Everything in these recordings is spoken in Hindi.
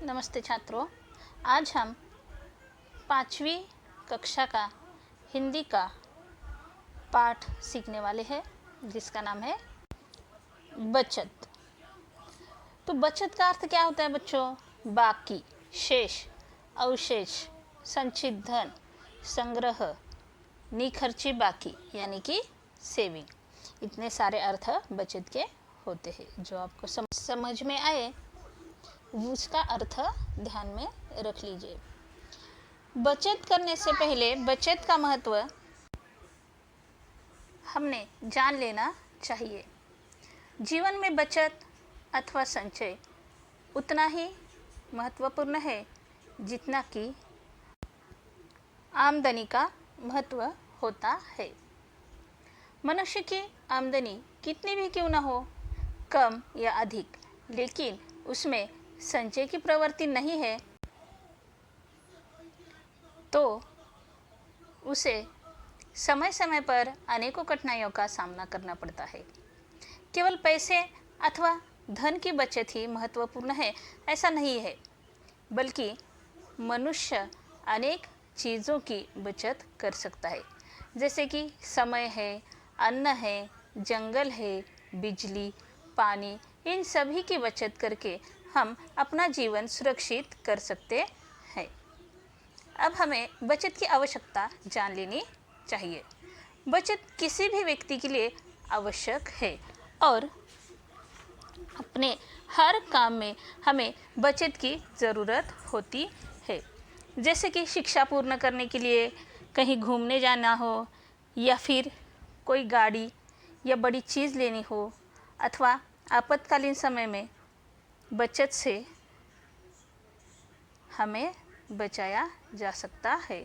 नमस्ते छात्रों। आज हम 5वीं कक्षा का हिंदी का पाठ सीखने वाले हैं जिसका नाम है बचत। तो बचत का अर्थ क्या होता है बच्चों? बाकी, शेष, अवशेष, संचित धन, संग्रह, निखर्ची बाकी यानी कि सेविंग। इतने सारे अर्थ बचत के होते हैं। जो आपको समझ में आए उसका अर्थ ध्यान में रख लीजिए। बचत करने से पहले बचत का महत्व हमने जान लेना चाहिए। जीवन में बचत अथवा संचय उतना ही महत्वपूर्ण है जितना कि आमदनी का महत्व होता है। मनुष्य की आमदनी कितनी भी क्यों न हो, कम या अधिक, लेकिन उसमें संचय की प्रवृत्ति नहीं है तो उसे समय समय पर अनेकों कठिनाइयों का सामना करना पड़ता है। केवल पैसे अथवा धन की बचत ही महत्वपूर्ण है ऐसा नहीं है, बल्कि मनुष्य अनेक चीज़ों की बचत कर सकता है, जैसे कि समय है, अन्न है, जंगल है, बिजली, पानी। इन सभी की बचत करके हम अपना जीवन सुरक्षित कर सकते हैं। अब हमें बचत की आवश्यकता जान लेनी चाहिए। बचत किसी भी व्यक्ति के लिए आवश्यक है और अपने हर काम में हमें बचत की ज़रूरत होती है। जैसे कि शिक्षा पूर्ण करने के लिए, कहीं घूमने जाना हो, या फिर कोई गाड़ी या बड़ी चीज़ लेनी हो, अथवा आपातकालीन समय में बचत से हमें बचाया जा सकता है।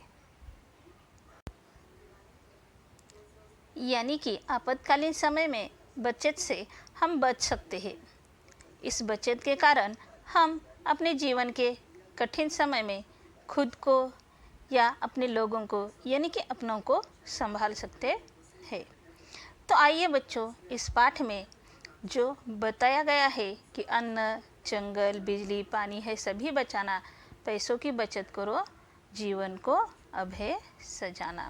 यानी कि आपातकालीन समय में बचत से हम बच सकते हैं। इस बचत के कारण हम अपने जीवन के कठिन समय में खुद को या अपने लोगों को यानी कि अपनों को संभाल सकते हैं। तो आइए बच्चों, इस पाठ में जो बताया गया है कि अन्न, जंगल, बिजली, पानी है सभी बचाना, पैसों की बचत करो, जीवन को अब है सजाना।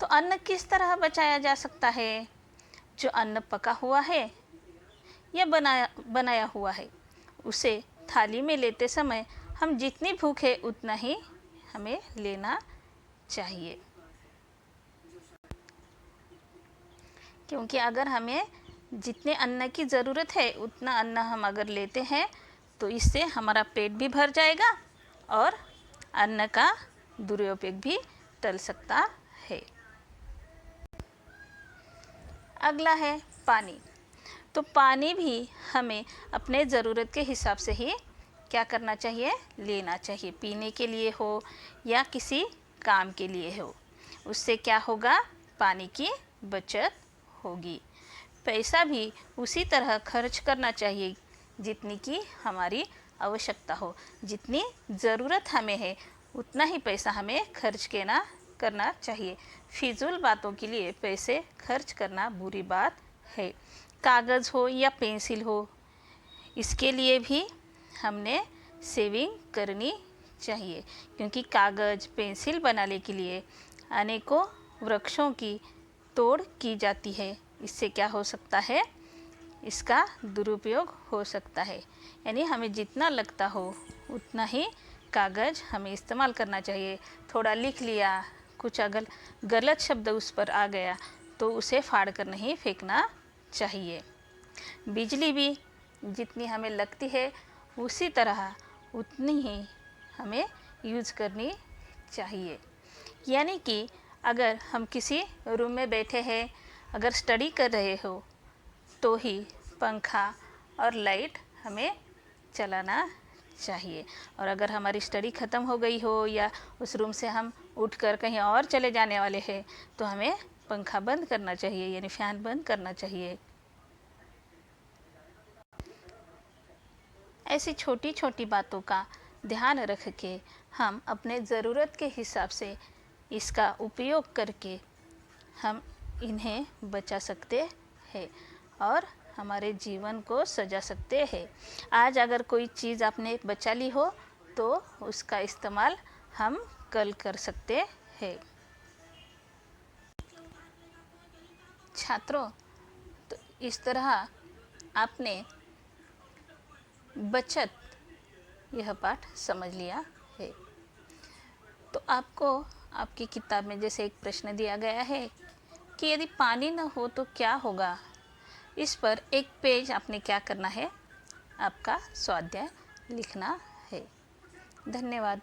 तो अन्न किस तरह बचाया जा सकता है? जो अन्न पका हुआ है या बनाया हुआ है, उसे थाली में लेते समय हम जितनी भूख है उतना ही हमें लेना चाहिए, क्योंकि अगर हमें जितने अन्न की ज़रूरत है उतना अन्न हम अगर लेते हैं तो इससे हमारा पेट भी भर जाएगा और अन्न का दुरुपयोग भी टल सकता है। अगला है पानी। तो पानी भी हमें अपने ज़रूरत के हिसाब से ही क्या करना चाहिए? लेना चाहिए। पीने के लिए हो या किसी काम के लिए हो, उससे क्या होगा? पानी की बचत होगी। पैसा भी उसी तरह खर्च करना चाहिए जितनी की हमारी आवश्यकता हो। जितनी ज़रूरत हमें है उतना ही पैसा हमें खर्च करना चाहिए। फिजूल बातों के लिए पैसे खर्च करना बुरी बात है। कागज़ हो या पेंसिल हो, इसके लिए भी हमने सेविंग करनी चाहिए, क्योंकि कागज़, पेंसिल बनाने के लिए अनेकों वृक्षों की तोड़ की जाती है। इससे क्या हो सकता है? इसका दुरुपयोग हो सकता है। यानी हमें जितना लगता हो उतना ही कागज़ हमें इस्तेमाल करना चाहिए। थोड़ा लिख लिया, कुछ अगर गलत शब्द उस पर आ गया तो उसे फाड़ कर नहीं फेंकना चाहिए। बिजली भी जितनी हमें लगती है उसी तरह उतनी ही हमें यूज़ करनी चाहिए। यानी कि अगर हम किसी रूम में बैठे हैं, अगर स्टडी कर रहे हो तो ही पंखा और लाइट हमें चलाना चाहिए। और अगर हमारी स्टडी ख़त्म हो गई हो या उस रूम से हम उठकर कहीं और चले जाने वाले हैं तो हमें पंखा बंद करना चाहिए, यानी फ़ैन बंद करना चाहिए। ऐसी छोटी छोटी बातों का ध्यान रख के हम अपने ज़रूरत के हिसाब से इसका उपयोग करके हम इन्हें बचा सकते हैं और हमारे जीवन को सजा सकते हैं। आज अगर कोई चीज़ आपने बचा ली हो तो उसका इस्तेमाल हम कल कर सकते हैं। छात्रों, तो इस तरह आपने बचत यह पाठ समझ लिया है। तो आपको आपकी किताब में जैसे एक प्रश्न दिया गया है कि यदि पानी न हो तो क्या होगा, इस पर एक पेज आपने क्या करना है, आपका स्वाध्याय लिखना है। धन्यवाद।